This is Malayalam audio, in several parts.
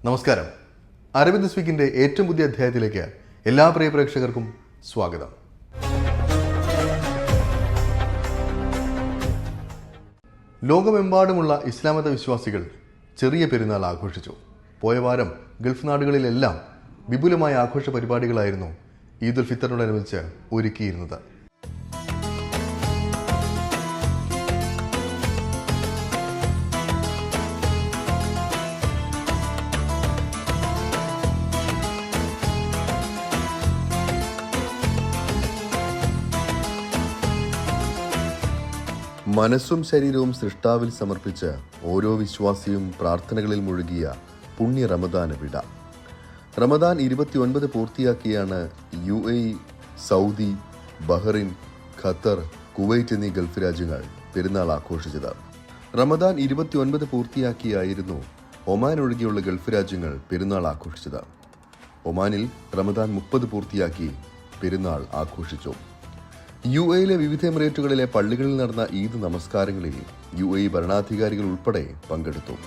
നമസ്കാരം. അരബിന്ദ് ദിസ് വീക്കിന്റെ ഏറ്റവും പുതിയ അധ്യായത്തിലേക്ക് എല്ലാ പ്രിയ പ്രേക്ഷകർക്കും സ്വാഗതം. ലോകമെമ്പാടുമുള്ള ഇസ്ലാം മത വിശ്വാസികൾ ചെറിയ പെരുന്നാൾ ആഘോഷിച്ചു. പോയ വാരം ഗൾഫ് നാടുകളിലെല്ലാം വിപുലമായ ആഘോഷ പരിപാടികളായിരുന്നു ഈദുൽ ഫിത്തറിനോടനുബന്ധിച്ച് ഒരുക്കിയിരുന്നത്. മനസ്സും ശരീരവും സൃഷ്ടാവിൽ സമർപ്പിച്ച് ഓരോ വിശ്വാസിയും പ്രാർത്ഥനകളിൽ മുഴുകിയ പുണ്യ റമദാന് വിട. Ramadan 29 പൂർത്തിയാക്കിയാണ് UAE, Saudi, Bahrain, Qatar, Kuwait എന്നീ ഗൾഫ് രാജ്യങ്ങൾ പെരുന്നാൾ ആഘോഷിച്ചത്. റമദാൻ 29 പൂർത്തിയാക്കിയായിരുന്നു ഒമാൻ ഒഴികെയുള്ള ഗൾഫ് രാജ്യങ്ങൾ പെരുന്നാൾ ആഘോഷിച്ചത്. ഒമാനിൽ റമദാൻ 30 പൂർത്തിയാക്കി പെരുന്നാൾ ആഘോഷിച്ചു. UAE വിവിധ എമിറേറ്റുകളിലെ പള്ളികളിൽ നടന്ന ഈദ് നമസ്കാരങ്ങളിൽ UAE ഭരണാധികാരികൾ ഉൾപ്പെടെ പങ്കെടുത്തു.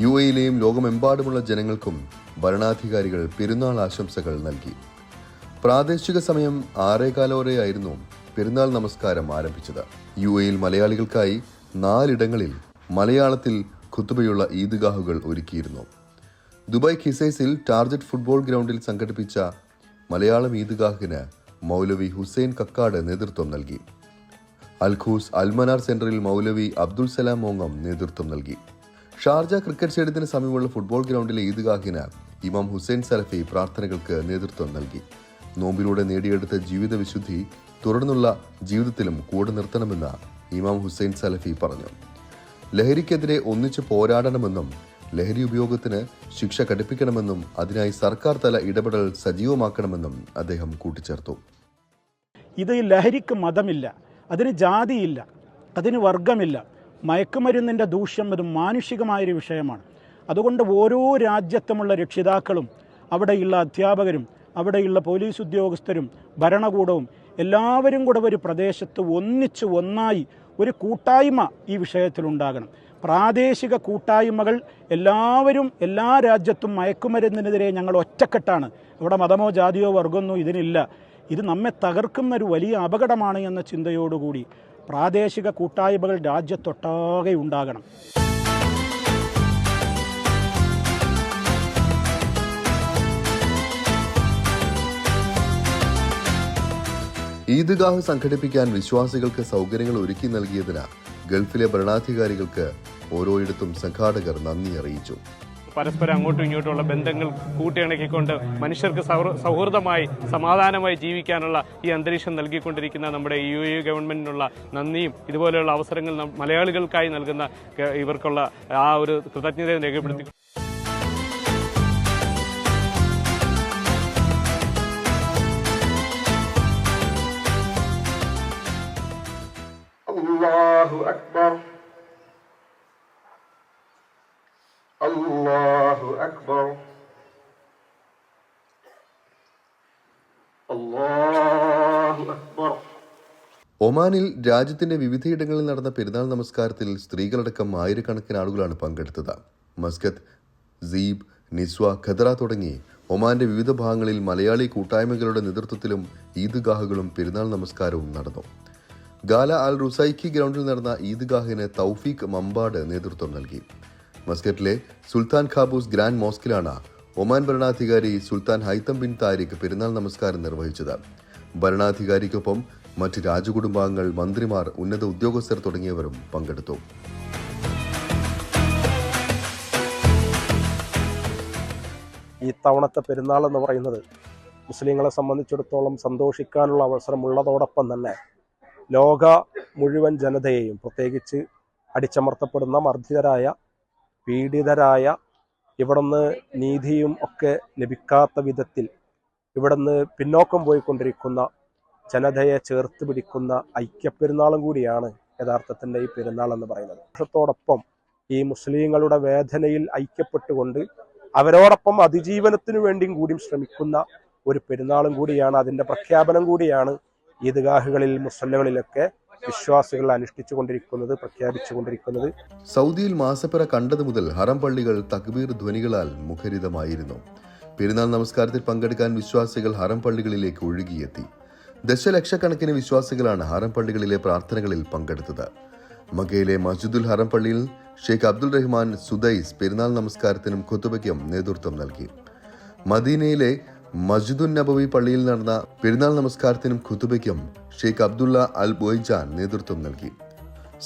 UAEയിലെയും ലോകമെമ്പാടുമുള്ള ജനങ്ങൾക്കും ഭരണാധികാരികൾ പെരുന്നാൾ ആശംസകൾ നൽകി. പ്രാദേശിക സമയം 6:15 പെരുന്നാൾ നമസ്കാരം ആരംഭിച്ചത്. UAEയിൽ മലയാളികൾക്കായി 4 ഇടങ്ങളിൽ മലയാളത്തിൽ ഖുതുബയുള്ള ഈദ്ഗാഹുകൾ ഒരുക്കിയിരുന്നു. ദുബായ് ഖിസൈസിൽ ടാർജറ്റ് ഫുട്ബോൾ ഗ്രൗണ്ടിൽ സംഘടിപ്പിച്ച മലയാളം ഈദ്ഗാഹിന് മൗലവി ഹുസൈൻ കക്കാട് നേതൃത്വം നൽകി. അൽഖൂസ് അൽമനാർ സെന്ററിൽ മൗലവി അബ്ദുൽ സലാം മോങ്ങം നേതൃത്വം നൽകി. ഷാർജ ക്രിക്കറ്റ് സ്റ്റേഡിയത്തിന് സമീപമുള്ള ഫുട്ബോൾ ഗ്രൗണ്ടിലെ ഈദ്ഗാഹിന് ഇമാം ഹുസൈൻ സലഫി പ്രാർത്ഥനകൾക്ക് നേതൃത്വം നൽകി. നോമ്പിലൂടെ നേടിയെടുത്ത ജീവിത വിശുദ്ധി തുടർന്നുള്ള ജീവിതത്തിലും കൂടെ നിർത്തണമെന്ന് ഇമാം ഹുസൈൻ സലഫി പറഞ്ഞു. ലഹരിക്കെതിരെ ഒന്നിച്ച് പോരാടണമെന്നും ലഹരി ഉപയോഗത്തിന് ശിക്ഷ കടുപ്പിക്കണമെന്നും അതിനായി സർക്കാർ തല ഇടപെടൽ സജീവമാക്കണമെന്നും അദ്ദേഹം കൂട്ടിച്ചേർത്തു. ഇത് ലഹരിക്ക് മതമില്ല, അതിന് ജാതിയില്ല, അതിന് വർഗമില്ല. മയക്കുമരുന്നിൻ്റെ ദൂഷ്യം അത് മാനുഷികമായൊരു വിഷയമാണ്. അതുകൊണ്ട് ഓരോ രാജ്യത്തുമുള്ള രക്ഷിതാക്കളും അവിടെയുള്ള അധ്യാപകരും അവിടെയുള്ള പോലീസ് ഉദ്യോഗസ്ഥരും ഭരണകൂടവും എല്ലാവരും കൂടെ ഒരു പ്രദേശത്ത് ഒന്നായി ഒരു കൂട്ടായ്മ ഈ വിഷയത്തിലുണ്ടാകണം. പ്രാദേശിക കൂട്ടായ്മകൾ എല്ലാവരും എല്ലാ രാജ്യത്തും മയക്കുമരുന്നിനെതിരെ ഞങ്ങൾ ഒറ്റക്കെട്ടാണ്. ഇവിടെ മതമോ ജാതിയോ വർഗമോ ഇതിനില്ല. ഇത് നമ്മെ തകർക്കുന്ന ഒരു വലിയ അപകടമാണ് എന്ന ചിന്തയോടുകൂടി പ്രാദേശിക കൂട്ടായ്മകൾ രാജ്യത്തൊട്ടാകെ ഉണ്ടാകണം. ഈദ്ഗാഹ് സംഘടിപ്പിക്കാൻ വിശ്വാസികൾക്ക് സൗകര്യങ്ങൾ ഒരുക്കി നൽകിയതിന് ഗൾഫിലെ ഭരണാധികാരികൾക്ക് ഓരോയിടത്തും സംഘാടകർ നന്ദി അറിയിച്ചു. പരസ്പരം അങ്ങോട്ടും ഇങ്ങോട്ടുമുള്ള ബന്ധങ്ങൾ കൂട്ടിയിണക്കിക്കൊണ്ട് മനുഷ്യർക്ക് സൗഹൃദമായി സമാധാനമായി ജീവിക്കാനുള്ള ഈ അന്തരീക്ഷം നൽകിക്കൊണ്ടിരിക്കുന്ന നമ്മുടെ UAE ഗവൺമെന്റിനുള്ള നന്ദിയും ഇതുപോലെയുള്ള അവസരങ്ങൾ മലയാളികൾക്കായി നൽകുന്ന ഇവർക്കുള്ള ആ ഒരു കൃതജ്ഞതയും രേഖപ്പെടുത്തി. അല്ലാഹു അക്ബർ, അല്ലാഹു അക്ബർ, അല്ലാഹു അക്ബർ. ഒമാനിൽ രാജ്യത്തിന്റെ വിവിധയിടങ്ങളിൽ നടന്ന പെരുന്നാൾ നമസ്കാരത്തിൽ സ്ത്രീകളടക്കം ആയിരക്കണക്കിന് ആളുകളാണ് പങ്കെടുത്തത്. മസ്കത്ത്, സീബ്, നിസ്വ, ഖദറ തുടങ്ങി ഒമാന്റെ വിവിധ ഭാഗങ്ങളിൽ മലയാളി കൂട്ടായ്മകളുടെ നേതൃത്വത്തിലും ഈദ്ഗാഹുകളും പെരുന്നാൾ നമസ്കാരവും നടന്നു. ഗാല അൽ റുസൈഖി ഗ്രൗണ്ടിൽ നടന്ന ഈദ്ഗാഹിന് തൗഫീഖ് മമ്പാട് നേതൃത്വം നൽകി. മസ്കറ്റിലെ സുൽത്താൻ ഖാബൂസ് ഗ്രാൻഡ് മോസ്കിലാണ് ഒമാൻ ഭരണാധികാരി സുൽത്താൻ ഹൈത്തം ബിൻ താരിഖ് പെരുന്നാൾ നമസ്കാരം നിർവഹിച്ചത്. ഭരണാധികാരിക്കൊപ്പം മറ്റ് രാജകുടുംബാംഗങ്ങൾ, മന്ത്രിമാർ, ഉന്നത ഉദ്യോഗസ്ഥർ തുടങ്ങിയവരും പങ്കെടുത്തു. ഈ തവണത്തെ പെരുന്നാൾ എന്ന് പറയുന്നത് മുസ്ലിങ്ങളെ സംബന്ധിച്ചിടത്തോളം സന്തോഷിക്കാനുള്ള അവസരമുള്ളതോടൊപ്പം തന്നെ ലോക മുഴുവൻ ജനതയെയും, പ്രത്യേകിച്ച് അടിച്ചമർത്തപ്പെടുന്ന മർദ്ദിതരായ, പീഡിതരായ, ഇവിടുന്ന് നീതിയും ഒക്കെ ലഭിക്കാത്ത വിധത്തിൽ ഇവിടുന്ന് പിന്നോക്കം പോയിക്കൊണ്ടിരിക്കുന്ന ജനതയെ ചേർത്ത് പിടിക്കുന്ന ഐക്യപ്പെരുന്നാളും കൂടിയാണ് യഥാർത്ഥത്തിൻ്റെ ഈ പെരുന്നാൾ എന്ന് പറയുന്നത്. വർഷത്തോടൊപ്പം ഈ മുസ്ലിങ്ങളുടെ വേദനയിൽ ഐക്യപ്പെട്ടുകൊണ്ട് അവരോടൊപ്പം അതിജീവനത്തിനു വേണ്ടിയും കൂടിയും ശ്രമിക്കുന്ന ഒരു പെരുന്നാളും കൂടിയാണ്, അതിൻ്റെ പ്രഖ്യാപനം കൂടിയാണ് ഈദ്ഗാഹുകളിൽ, മുസല്ലകളിലൊക്കെ വിശ്വാസികൾ അനുഷ്ഠിച്ചു കൊണ്ടിരിക്കുന്നത്, പ്രഖ്യാപിച്ചു കൊണ്ടിരിക്കുന്നത്. സൗദിയിൽ മാസപ്പിറ കണ്ടതു മുതൽ ഹറം പള്ളികൾ തക്ബീർ ധ്വനികളാൽ മുഖരിതമായിരുന്നു. പെരുന്നാൾ നമസ്കാരത്തിൽ പങ്കെടുക്കാൻ വിശ്വാസികൾ ഹറം പള്ളികളിലേക്ക് ഒഴുകിയെത്തി. ദശലക്ഷക്കണക്കിന് വിശ്വാസികളാണ് ഹറം പള്ളികളിലെ പ്രാർത്ഥനകളിൽ പങ്കെടുത്തത്. മക്കയിലെ മസ്ജിദുൽ ഹറം പള്ളിയിൽ ഷെയ്ഖ് അബ്ദുൽ റഹ്മാൻ സുദൈസ് പെരുന്നാൾ നമസ്കാരത്തിനും ഖുതുബയ്ക്കും നേതൃത്വം നൽകി. മദീനയിലെ മസ്ജിദുൻ നബവി പള്ളിയിൽ നടന്ന പെരുന്നാൾ നമസ്കാരത്തിനും ഖുതുബയ്ക്കും ഷെയ്ഖ് അബ്ദുള്ള അൽ ബോയ്ജാൻ നേതൃത്വം നൽകി.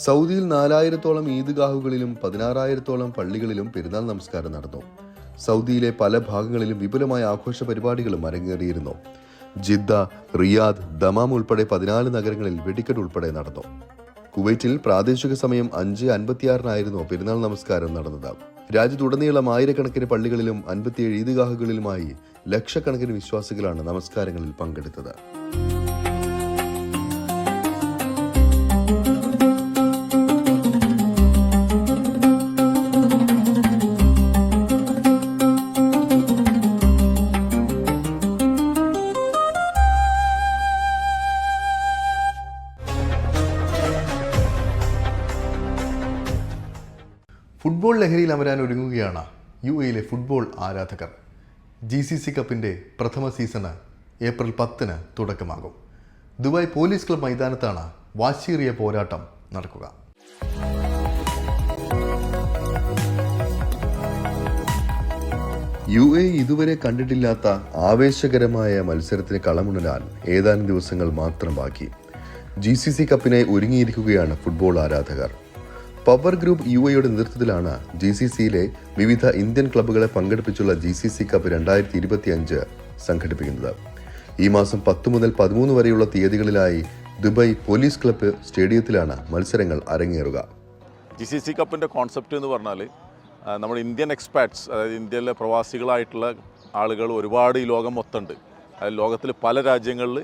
സൗദിയിൽ 4000-ഓളം ഈദ്ഗാഹുകളിലും 16,000-ഓളം പള്ളികളിലും പെരുന്നാൾ നമസ്കാരം നടന്നു. സൗദിയിലെ പല ഭാഗങ്ങളിലും വിപുലമായ ആഘോഷ പരിപാടികളും അരങ്ങേറിയിരുന്നു. ജിദ്ദ, റിയാദ്, ദമാം ഉൾപ്പെടെ 14 നഗരങ്ങളിൽ വെടിക്കെട്ട് ഉൾപ്പെടെ നടന്നു. കുവൈറ്റിൽ പ്രാദേശിക സമയം 5:56-നായിരുന്നു പെരുന്നാൾ നമസ്കാരം നടന്നത്. രാജ്യത്തുടനീളം ആയിരക്കണക്കിന് പള്ളികളിലും 57 ഈദ്ഗാഹുകളിലുമായി ലക്ഷക്കണക്കിന് വിശ്വാസികളാണ് നമസ്കാരങ്ങളിൽ പങ്കെടുത്തത്. ഫുട്ബോൾ ലഹരിയിൽ അമരാൻ ഒരുങ്ങുകയാണ് UAE-യിലെ ഫുട്ബോൾ ആരാധകർ. GCC കപ്പിൻ്റെ പ്രഥമ സീസണ് ഏപ്രിൽ 10-ന് തുടക്കമാകും. ദുബായ് പോലീസ് ക്ലബ് മൈതാനത്താണ് വാശിയേറിയ പോരാട്ടം നടക്കുക. UAE ഇതുവരെ കണ്ടിട്ടില്ലാത്ത ആവേശകരമായ മത്സരത്തിന് കളമുണരാൻ ഏതാനും ദിവസങ്ങൾ മാത്രം ബാക്കി. GCC കപ്പിനായി ഒരുങ്ങിയിരിക്കുകയാണ് ഫുട്ബോൾ ആരാധകർ. പവർ ഗ്രൂപ്പ് UAEയുടെ നേതൃത്വത്തിലാണ് GCCയിലെ വിവിധ ഇന്ത്യൻ ക്ലബ്ബുകളെ പങ്കെടുപ്പിച്ചുള്ള GCC കപ്പ് 2025 സംഘടിപ്പിക്കുന്നത്. ഈ മാസം 10 മുതൽ 13 വരെയുള്ള തീയതികളിലായി ദുബായ് പോലീസ് ക്ലബ്ബ് സ്റ്റേഡിയത്തിലാണ് മത്സരങ്ങൾ അരങ്ങേറുക. GCC കപ്പിൻ്റെ കോൺസെപ്റ്റ് എന്ന് പറഞ്ഞാൽ നമ്മുടെ ഇന്ത്യൻ എക്സ്പാറ്റ്സ്, അതായത് ഇന്ത്യയിലെ പ്രവാസികളായിട്ടുള്ള ആളുകൾ ഒരുപാട് ഈ ലോകം മൊത്തമുണ്ട്. അതായത് ലോകത്തിൽ പല രാജ്യങ്ങളിൽ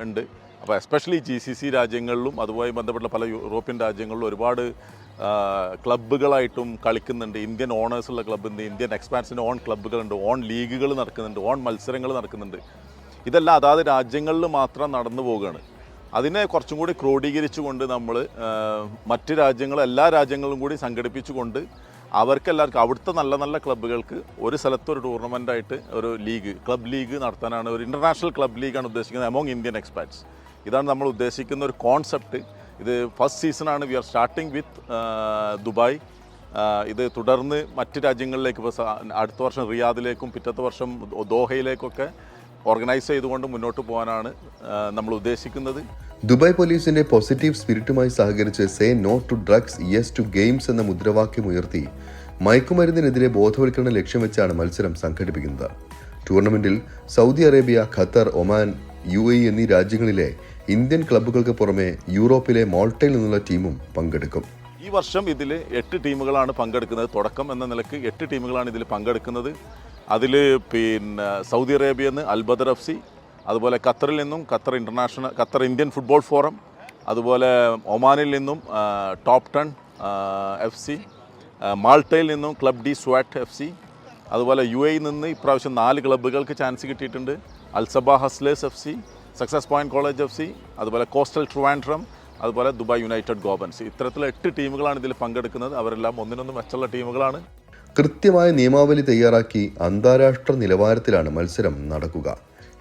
ഉണ്ട്. അപ്പോൾ എസ്പെഷ്യലി GCC രാജ്യങ്ങളിലും അതുമായി ബന്ധപ്പെട്ട പല യൂറോപ്യൻ രാജ്യങ്ങളിലും ഒരുപാട് ക്ലബ്ബുകളായിട്ടും കളിക്കുന്നുണ്ട്. ഇന്ത്യൻ ഓണേഴ്സുള്ള ക്ലബ്ബുണ്ട്, ഇന്ത്യൻ എക്സ്പാൻസിൻ്റെ ഓൺ ക്ലബ്ബുകളുണ്ട്, ഓൺ ലീഗുകൾ നടക്കുന്നുണ്ട്, ഓൺ മത്സരങ്ങൾ നടക്കുന്നുണ്ട്. ഇതെല്ലാം അതാത് രാജ്യങ്ങളിൽ മാത്രം നടന്നു പോവുകയാണ്. അതിനെ കുറച്ചും കൂടി ക്രോഡീകരിച്ചുകൊണ്ട് നമ്മൾ മറ്റ് രാജ്യങ്ങൾ, എല്ലാ രാജ്യങ്ങളും കൂടി സംഘടിപ്പിച്ചുകൊണ്ട് അവർക്കെല്ലാവർക്കും അവിടുത്തെ നല്ല നല്ല ക്ലബ്ബുകൾക്ക് ഒരു സ്ഥലത്ത് ഒരു ടൂർണമെൻ്റായിട്ട് ഒരു ലീഗ്, ക്ലബ് ലീഗ് നടത്താനാണ്, ഒരു ഇൻ്റർനാഷണൽ ക്ലബ് ലീഗാണ് ഉദ്ദേശിക്കുന്നത് എമോങ് ഇന്ത്യൻ എക്സ്പാറ്റ്സ്. ഇതാണ് നമ്മൾ ഉദ്ദേശിക്കുന്ന ഒരു കോൺസെപ്റ്റ്. ഇത് ഫസ്റ്റ് സീസണാണ്. We are starting with Dubai. ഇത് തുടർന്ന് മറ്റ് രാജ്യങ്ങളിലേക്ക്, ഇപ്പോൾ അടുത്ത വർഷം റിയാദിലേക്കും പിറ്റത്തെ വർഷം ദോഹയിലേക്കൊക്കെ ഓർഗനൈസ് ചെയ്തുകൊണ്ട് മുന്നോട്ട് പോകാനാണ് നമ്മൾ ഉദ്ദേശിക്കുന്നത്. ദുബായ് പോലീസിന്റെ പോസിറ്റീവ് സ്പിരിറ്റുമായി സഹകരിച്ച് say no to drugs, yes to games എന്ന മുദ്രാവാക്യം ഉയർത്തി മയക്കുമരുന്നിനെതിരെ ബോധവൽക്കരണം ലക്ഷ്യം വെച്ചാണ് മത്സരം സംഘടിപ്പിക്കുന്നത്. ടൂർണമെന്റിൽ Saudi Arabia, Qatar, Oman, UAE എന്നീ രാജ്യങ്ങളിലെ ഇന്ത്യൻ ക്ലബ്ബുകൾക്ക് പുറമെ യൂറോപ്പിലെ മോൾട്ടയിൽ നിന്നുള്ള ടീമും പങ്കെടുക്കും. ഈ വർഷം ഇതിൽ 8 ടീമുകളാണ് പങ്കെടുക്കുന്നത്. തുടക്കം എന്ന നിലയ്ക്ക് 8 ടീമുകളാണ് ഇതിൽ പങ്കെടുക്കുന്നത്. അതിൽ സൗദി അറേബ്യയിൽ നിന്ന് അൽബദർ FC, അതുപോലെ ഖത്തറിൽ നിന്നും ഖത്തർ ഇന്ത്യൻ ഫുട്ബോൾ ഫോറം, അതുപോലെ ഒമാനിൽ നിന്നും ടോപ്പ് 10 FC, മാൾട്ടയിൽ നിന്നും ക്ലബ് ഡി സ്വാറ്റ് FC, അതുപോലെ UAE നിന്ന് ഇപ്രാവശ്യം 4 ക്ലബ്ബുകൾക്ക് ചാൻസ് കിട്ടിയിട്ടുണ്ട്. Al Sabah ഹസ്ലേഴ്സ് FC, success point college FC, അതുപോലെ കോസ്റ്റൽ ട്രിവാൻഡ്രം, അതുപോലെ ദുബായ് യുണൈറ്റഡ് ഗോവൻസ്. ഇത്തരത്തിലുള്ള 8 ടീമുകളാണ് ഇതിൽ പങ്കെടുക്കുന്നത്. അവരെല്ലാം ഒന്നിനൊന്നും മെച്ചമുള്ള ടീമുകളാണ്. കൃത്യമായ നിയമാവലി തയ്യാറാക്കി അന്താരാഷ്ട്ര നിലവാരത്തിലാണ് മത്സരം നടക്കുക.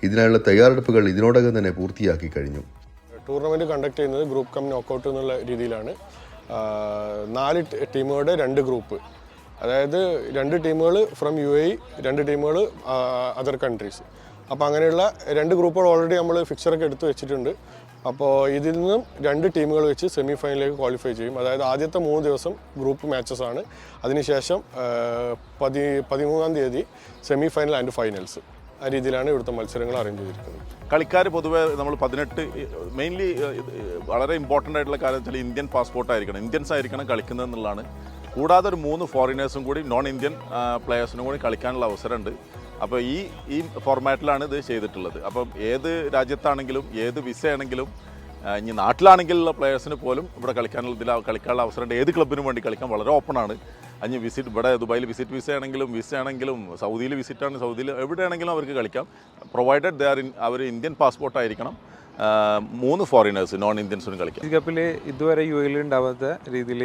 ഇതിനായുള്ള തയ്യാറെടുപ്പുകൾ ഇതിനോടകം തന്നെ പൂർത്തിയാക്കി കഴിഞ്ഞു. ടൂർണമെൻറ്റ് കണ്ടക്ട് ചെയ്യുന്നത് ഗ്രൂപ്പ് കം നോക്കൗട്ട് എന്നുള്ള രീതിയിലാണ്. 4 ടീമുകളുടെ 2 ഗ്രൂപ്പ്, അതായത് 2 ടീമുകൾ ഫ്രം UAE, 2 ടീമുകൾ അതർ കൺട്രീസ്. അപ്പോൾ അങ്ങനെയുള്ള 2 ഗ്രൂപ്പുകൾ ഓൾറെഡി നമ്മൾ ഫിക്സറൊക്കെ എടുത്ത് വെച്ചിട്ടുണ്ട്. അപ്പോൾ ഇതിൽ നിന്നും 2 ടീമുകൾ വെച്ച് സെമി ഫൈനലിലേക്ക് ക്വാളിഫൈ ചെയ്യും. അതായത് ആദ്യത്തെ 3 ദിവസം ഗ്രൂപ്പ് മാച്ചസ് ആണ്. അതിനുശേഷം 13-ാം തീയതി സെമി ഫൈനൽ ആൻഡ് ഫൈനൽസ്. ആ രീതിയിലാണ് ഇവിടുത്തെ മത്സരങ്ങൾ അറേഞ്ച് ചെയ്തിരിക്കുന്നത്. കളിക്കാർ പൊതുവെ നമ്മൾ 18 മെയിൻലി വളരെ ഇമ്പോർട്ടൻ്റ് ആയിട്ടുള്ള കാര്യം വെച്ചാൽ ഇന്ത്യൻ പാസ്പോർട്ട് ആയിരിക്കണം, ഇന്ത്യൻസ് ആയിരിക്കണം കളിക്കുന്നത് എന്നുള്ളതാണ്. കൂടാതെ ഒരു 3 ഫോറിനേഴ്സും കൂടി നോൺ ഇന്ത്യൻ പ്ലെയേഴ്സിനും കൂടി കളിക്കാനുള്ള അവസരമുണ്ട്. അപ്പോൾ ഈ ഫോർമാറ്റിലാണ് ഇത് ചെയ്തിട്ടുള്ളത്. അപ്പം ഏത് രാജ്യത്താണെങ്കിലും ഏത് വിസ ആണെങ്കിലും ഇനി നാട്ടിലാണെങ്കിലുള്ള പ്ലെയേഴ്സിന് പോലും ഇവിടെ കളിക്കാനുള്ള അവസരമുണ്ട്. ഏത് ക്ലബിനും വേണ്ടി കളിക്കാൻ വളരെ ഓപ്പണാണ്. അഞ്ഞ് വിസിറ്റ് ഇവിടെ ദുബായിൽ വിസിറ്റ് വിസ ആണെങ്കിലും സൗദിയിൽ വിസിറ്റാണ്, സൗദിയിൽ എവിടെയാണെങ്കിലും അവർക്ക് കളിക്കാം. പ്രൊവൈഡഡ് അവർ ഇന്ത്യൻ പാസ്പോർട്ട് ആയിരിക്കണം. 3 ഫോറിനേഴ്സ് നോൺ ഇന്ത്യൻസിനും കളിക്കാം. ഈ കപ്പിൽ ഇതുവരെ യു എയിൽ ഉണ്ടാവാത്ത രീതിയിൽ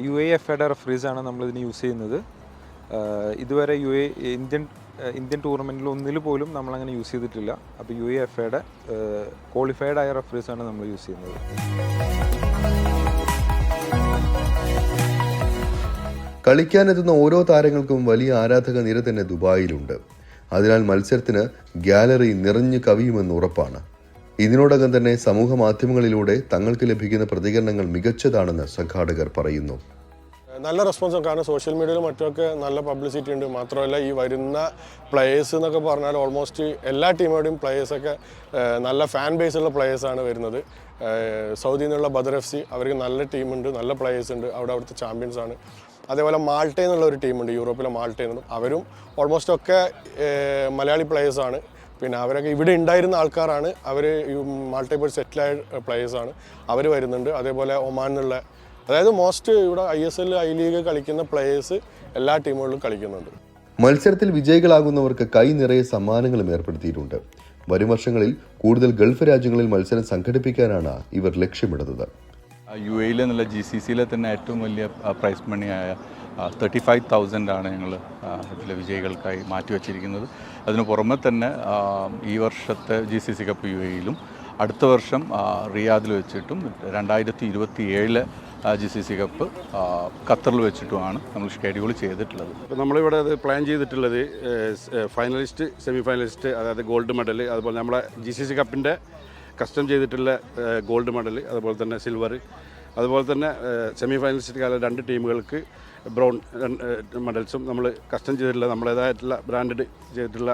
UAFAയുടെ റഫറീസാണ് നമ്മളിതിന് യൂസ് ചെയ്യുന്നത്. ഇതുവരെ ഇന്ത്യൻ ടൂർണമെൻറ്റിൽ ഒന്നിൽ പോലും നമ്മളങ്ങനെ യൂസ് ചെയ്തിട്ടില്ല. അപ്പോൾ UAFAയുടെ ക്വാളിഫൈഡ് ആയ റഫറീസാണ് നമ്മൾ യൂസ് ചെയ്യുന്നത്. കളിക്കാനെത്തുന്ന ഓരോ താരങ്ങൾക്കും വലിയ ആരാധക നിര തന്നെ ദുബായിലുണ്ട്. അതിനാൽ മത്സരത്തിന് ഗാലറി നിറഞ്ഞു കവിയുമെന്ന് ഉറപ്പാണ്. ഇതിനോടകം തന്നെ സമൂഹ മാധ്യമങ്ങളിലൂടെ തങ്ങൾക്ക് ലഭിക്കുന്ന പ്രതികരണങ്ങൾ മികച്ചതാണെന്ന് സംഘാടകർ പറയുന്നു. നല്ല റെസ്പോൺസ്, കാരണം സോഷ്യൽ മീഡിയയിലും മറ്റുമൊക്കെ നല്ല പബ്ലിസിറ്റി ഉണ്ട്. മാത്രമല്ല ഈ വരുന്ന പ്ലേയേഴ്സ് എന്നൊക്കെ പറഞ്ഞാൽ ഓൾമോസ്റ്റ് എല്ലാ ടീമുകളുടെയും പ്ലേയേഴ്സൊക്കെ നല്ല ഫാൻ ബേസുള്ള പ്ലേയേഴ്സാണ് വരുന്നത്. സൗദിയിൽ നിന്നുള്ള ബദർ FC അവർക്ക് നല്ല ടീമുണ്ട്, നല്ല പ്ലേയേഴ്സ് ഉണ്ട്, അവിടുത്തെ ചാമ്പ്യൻസാണ്. അതേപോലെ മാൾട്ടയിൽ നിന്നുള്ള ഒരു ടീമുണ്ട്, യൂറോപ്പിലെ മാൾട്ടയിൽ നിന്നും, അവരും ഓൾമോസ്റ്റ് ഒക്കെ മലയാളി പ്ലേയേഴ്സാണ്. പിന്നെ അവരൊക്കെ ഇവിടെ ഉണ്ടായിരുന്ന ആൾക്കാരാണ്, അവർ മാൾട്ടയിൽ പോയി സെറ്റിലായ പ്ലേയേഴ്സാണ്, അവർ വരുന്നുണ്ട്. അതേപോലെ ഒമാൻ എന്നുള്ള, അതായത് മോസ്റ്റ് ഇവിടെ ISL I ലീഗ് കളിക്കുന്ന പ്ലേയേഴ്സ് എല്ലാ ടീമുകളിലും കളിക്കുന്നുണ്ട്. മത്സരത്തിൽ വിജയികളാകുന്നവർക്ക് കൈ നിറയെ സമ്മാനങ്ങളും ഏർപ്പെടുത്തിയിട്ടുണ്ട്. വരും വർഷങ്ങളിൽ കൂടുതൽ ഗൾഫ് രാജ്യങ്ങളിൽ മത്സരം സംഘടിപ്പിക്കാനാണ് ഇവർ ലക്ഷ്യമിടുന്നത്. UAE എന്നുള്ള GCCയിലെ തന്നെ ഏറ്റവും വലിയ പ്രൈസ് മണിയായ 35,000 ആണ് ഞങ്ങൾ ഇതിലെ വിജയികൾക്കായി മാറ്റിവെച്ചിരിക്കുന്നത്. അതിന് പുറമെ തന്നെ ഈ വർഷത്തെ GCC കപ്പ് UAEയിലും അടുത്ത വർഷം റിയാദിൽ വെച്ചിട്ടും 2027 GCC കപ്പ് ഖത്തറിൽ വെച്ചിട്ടുമാണ് നമ്മൾ ഷെഡ്യൂൾ ചെയ്തിട്ടുള്ളത്. അപ്പോൾ നമ്മളിവിടെ അത് പ്ലാൻ ചെയ്തിട്ടുള്ളത് ഫൈനലിസ്റ്റ്, സെമി ഫൈനലിസ്റ്റ്, അതായത് ഗോൾഡ് മെഡൽ, അതുപോലെ നമ്മുടെ GCC കപ്പിൻ്റെ കസ്റ്റം ചെയ്തിട്ടുള്ള ഗോൾഡ് മെഡൽ, അതുപോലെ തന്നെ സിൽവർ, അതുപോലെ തന്നെ സെമി ഫൈനലിസ്റ്റ് കാല 2 ടീമുകൾക്ക് ബ്രൗൺ മെഡൽസും നമ്മൾ കസ്റ്റം ചെയ്തിട്ടുള്ള നമ്മുടേതായിട്ടുള്ള ബ്രാൻഡഡ് ചെയ്തിട്ടുള്ള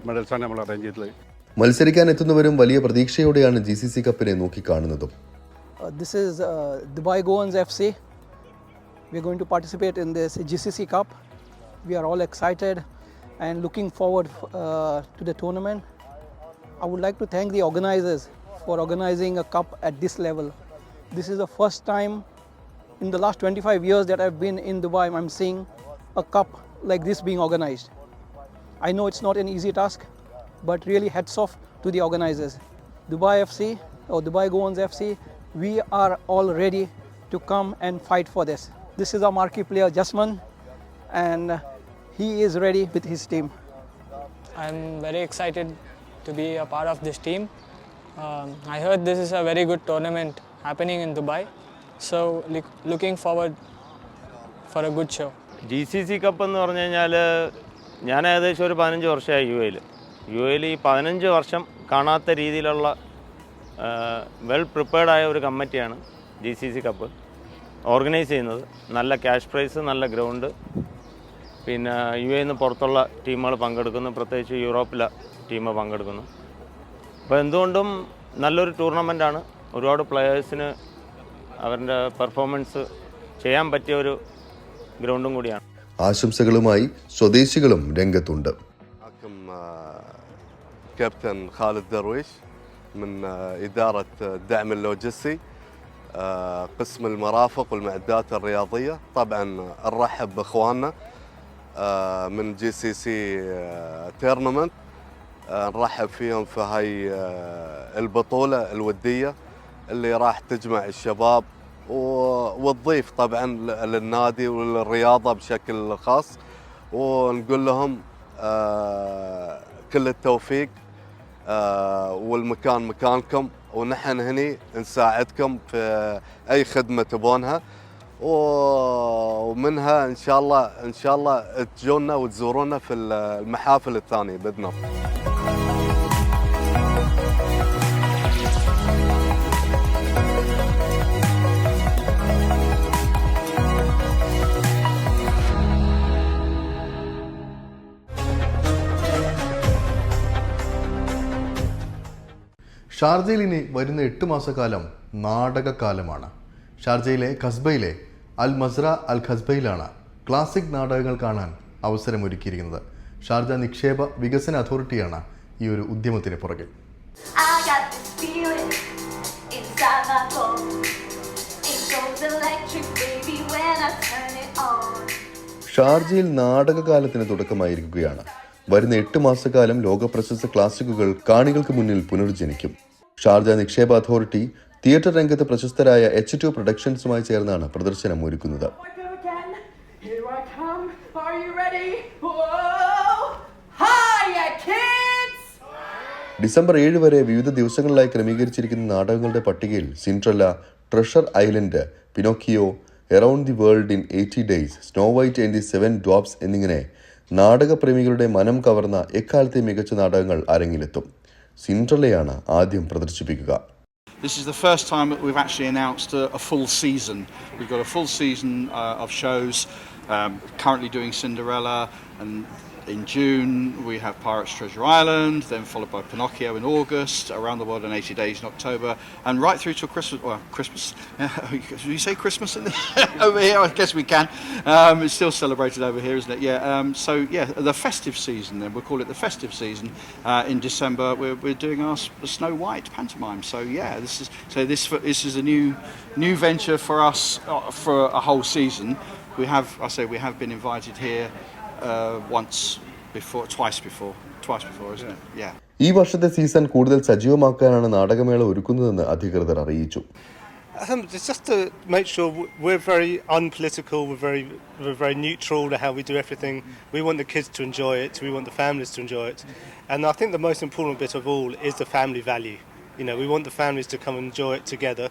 മെഡൽസാണ് നമ്മൾ അറേഞ്ച് ചെയ്തിട്ടുള്ളത്. മത്സരിക്കാൻ എത്തുന്നവരും വലിയ പ്രതീക്ഷയോടെയാണ് GCC കപ്പിനെ നോക്കിക്കാണുന്നതും. This is Dubai Goans FC. We are going to participate in this GCC Cup. We are all excited and looking forward to the tournament. I would like to thank the organizers for organizing a cup at this level. This is the first time in the last 25 years that I've been in Dubai, I'm seeing a cup like this being organized. I know it's not an easy task, but really hats off to the organizers. Dubai FC or Dubai Goans FC, we are all ready to come and fight for this. This is our marquee player Jasman, and he is ready with his team. I'm very excited to be a part of this team. I heard this is a very good tournament happening in Dubai, so looking forward for a good show. GCC cup എന്ന് പറഞ്ഞു കഴിഞ്ഞാൽ ഞാൻ ഏകദേശം ഒരു 15 വർഷമായി UAE ഈ 15 വർഷം കാണാത്ത രീതിയിലുള്ള വെൽ പ്രിപ്പയർഡായ ഒരു കമ്മിറ്റിയാണ് GCC കപ്പ് ഓർഗനൈസ് ചെയ്യുന്നത്. നല്ല ക്യാഷ് പ്രൈസ്, നല്ല ഗ്രൗണ്ട്, പിന്നെ UAE നിന്ന് പുറത്തുള്ള ടീമുകൾ പങ്കെടുക്കുന്നു, പ്രത്യേകിച്ച് യൂറോപ്പിലെ ടീം പങ്കെടുക്കുന്നു. അപ്പോൾ എന്തുകൊണ്ടും നല്ലൊരു ടൂർണമെൻറ്റാണ്. ഒരുപാട് പ്ലെയേഴ്സിന് അവരുടെ പെർഫോമൻസ് ചെയ്യാൻ പറ്റിയ ഒരു ഗ്രൗണ്ടും കൂടിയാണ്. ആശംസകളുമായി സ്വദേശികളും രംഗത്തുണ്ട്. كابتن خالد درويش من إدارة الدعم اللوجستي قسم المرافق والمعدات الرياضية. طبعا نرحب بإخواننا من GCC تورنمنت، نرحب فيهم في هاي البطولة الودية اللي راح تجمع الشباب وتضيف طبعا للنادي وللرياضة بشكل خاص، ونقول لهم كل التوفيق والمكان مكانكم، ونحن هني نساعدكم في أي خدمة تبونها، ومنها إن شاء الله تجونا وتزورونا في المحافل الثانية بإذن الله. ഷാർജയിൽ ഇനി വരുന്ന 8 മാസക്കാലം നാടകക്കാലമാണ്. ഷാർജയിലെ ഖസ്ബയിലെ അൽ മസ്ര അൽ ഖസ്ബയിലാണ് ക്ലാസിക് നാടകങ്ങൾ കാണാൻ അവസരമൊരുക്കിയിരിക്കുന്നത്. ഷാർജ നിക്ഷേപ വികസന അതോറിറ്റിയാണ് ഈ ഒരു ഉദ്യമത്തിന് പുറകിൽ. ഷാർജയിൽ നാടകകാലത്തിന് തുടക്കമായിരിക്കുകയാണ്. വരുന്ന 8 മാസക്കാലം ലോകപ്രശസ്ത ക്ലാസിക്കുകൾ കാണികൾക്ക് മുന്നിൽ പുനർജനിക്കും. ഷാർജ നിക്ഷേപ അതോറിറ്റി തിയേറ്റർ രംഗത്ത് പ്രശസ്തരായ H2 പ്രൊഡക്ഷൻസുമായി ചേർന്നാണ് പ്രദർശനം ഒരുക്കുന്നത്. ഡിസംബർ 7 വരെ വിവിധ ദിവസങ്ങളിലായി ക്രമീകരിച്ചിരിക്കുന്ന നാടകങ്ങളുടെ പട്ടികയിൽ Cinderella, treasure island, Pinocchio, around the world in 80 days, Snow White and the 7 dwarfs എന്നിങ്ങനെ നാടകപ്രേമികളുടെ മനം കവർന്ന എക്കാലത്തെ മികച്ച നാടകങ്ങൾ അരങ്ങിലെത്തും. സിൻഡ്രല്ലയാണ് ആദ്യം പ്രദർശിപ്പിക്കുക. This is the first time that we've actually announced a full season. We've got a full season of shows, currently doing Cinderella, and in June we have Pirates Treasure Island, then followed by Pinocchio in August, Around the World in 80 Days in October, and right through to Christmas. Well, Christmas. Do you say Christmas in over here? I guess we can. It's still celebrated over here, isn't it? Yeah. So yeah, the festive season. Then we'll call it the festive season. In December, we're doing our Snow White pantomime. So yeah, this is a new venture for us for a whole season. We have been invited here. Twice before, isn't it? Yeah. ഈ വർഷത്തെ സീസൺ കൂടുതൽ സജീവമാക്കാനാണ് നാടകമേള ഒരുക്കുന്നതെന്ന് അധികൃതർ അറിയിച്ചു. It's just to make sure we're very unpolitical, we're very neutral to how we do everything. We want the kids to enjoy it, we want the families to enjoy it. And I think the most important bit of all is the family value. You know, we want the families to come and enjoy it together.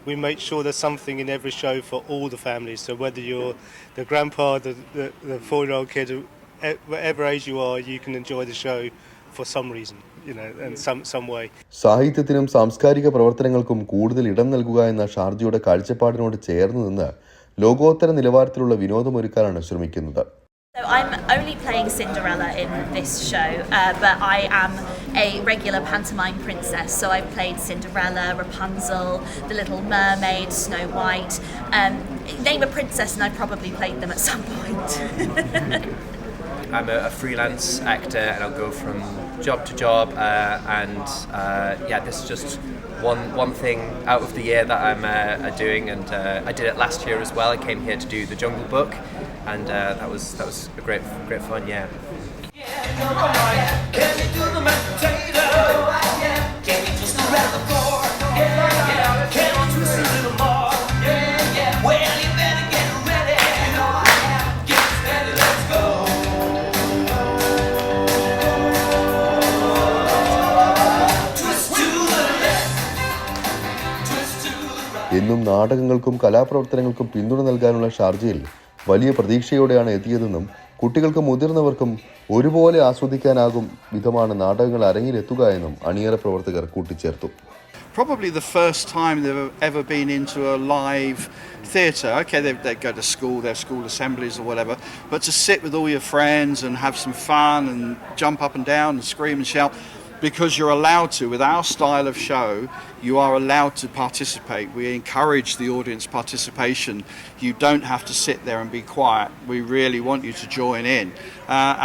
We make sure there's something in every show for all the families. So whether you're the grandpa, the 4-year-old kid, whatever age you are, you can enjoy the show for some reason, you know, in some way. സാഹിത്യത്തിനും സാംസ്കാരിക പ്രവർത്തനങ്ങൾക്കും കൂടുതൽ ഇടം നൽകുക എന്ന ഷാർജയുടെ കാഴ്ചപ്പാടിനോട് ചേർന്ന് നിന്ന് ലോകോത്തര നിലവാരത്തിലുള്ള വിനോദമൊരുക്കാനാണ് ശ്രമിക്കുന്നത്. So I'm only playing Cinderella in this show, but I am a regular pantomime princess. So I've played Cinderella, Rapunzel, The Little Mermaid, Snow White. Name a princess and I've probably played them at some point. I'm a freelance actor and I'll go from job to job this is just one thing out of the year that I'm doing, and I did it last year as well. I came here to do The Jungle Book, and that was a great fun. Yeah. Can you do the mashed potato? Can you just around the floor? Can you twist a little more? Well, you better get ready. Get ready, let's go. എന്നും നാടകങ്ങൾക്കും കലാപ്രവർത്തനങ്ങൾക്കും പിന്തുണ നൽകാനുള്ള ഷാർജയിൽ വലിയ പ്രതീക്ഷയോടെയാണ് എത്തിയതെന്നും കുട്ടികൾക്കും മുതിർന്നവർക്കും ഒരുപോലെ ആസ്വദിക്കാനാകും വിധമാണ് നാടകങ്ങൾ അരങ്ങിലെത്തുക എന്നും അണിയറ പ്രവർത്തകർ കൂട്ടിച്ചേർത്തു. Probably the first time they've ever been into a live theatre. Okay, they go to school, their school assemblies or whatever, but to sit with all your friends and have some fun and jump up and down and scream and shout, because you're allowed to. With our style of show, you are allowed to participate. We encourage the audience participation. You don't have to sit there and be quiet. We really want you to join in.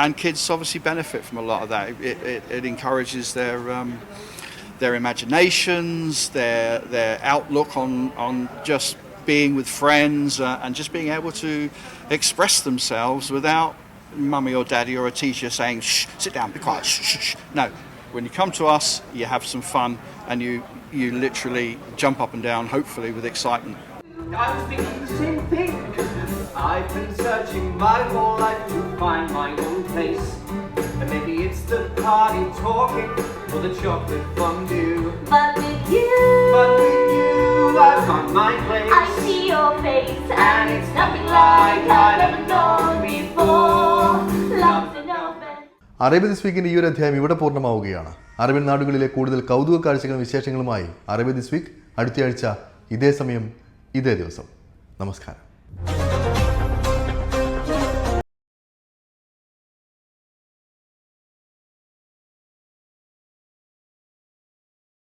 And kids obviously benefit from a lot of that. It encourages their imaginations, their outlook on just being with friends and just being able to express themselves without mummy or daddy or a teacher saying, shh, sit down, be quiet, shh, shh, shh. No. When you come to us, you have some fun and you literally jump up and down, hopefully with excitement. I was thinking the same thing. I've been searching my whole life to find my own place. And maybe it's the party talking or the chocolate fondue. But with you, I've got my place. I see your face and it's nothing like I've ever known before. Love's an open. Arabia this വീക്കിന്റെ ഈ ഒരു അധ്യായം ഇവിടെ പൂർണ്ണമാവുകയാണ്. അറേബ്യൻ നാടുകളിലെ കൂടുതൽ കൗതുക കാഴ്ചകളും വിശേഷങ്ങളുമായി അറേബ്യ ദിസ് വീക്ക് അടുത്തയാഴ്ച ഇതേ സമയം ഇതേ ദിവസം. നമസ്കാരം.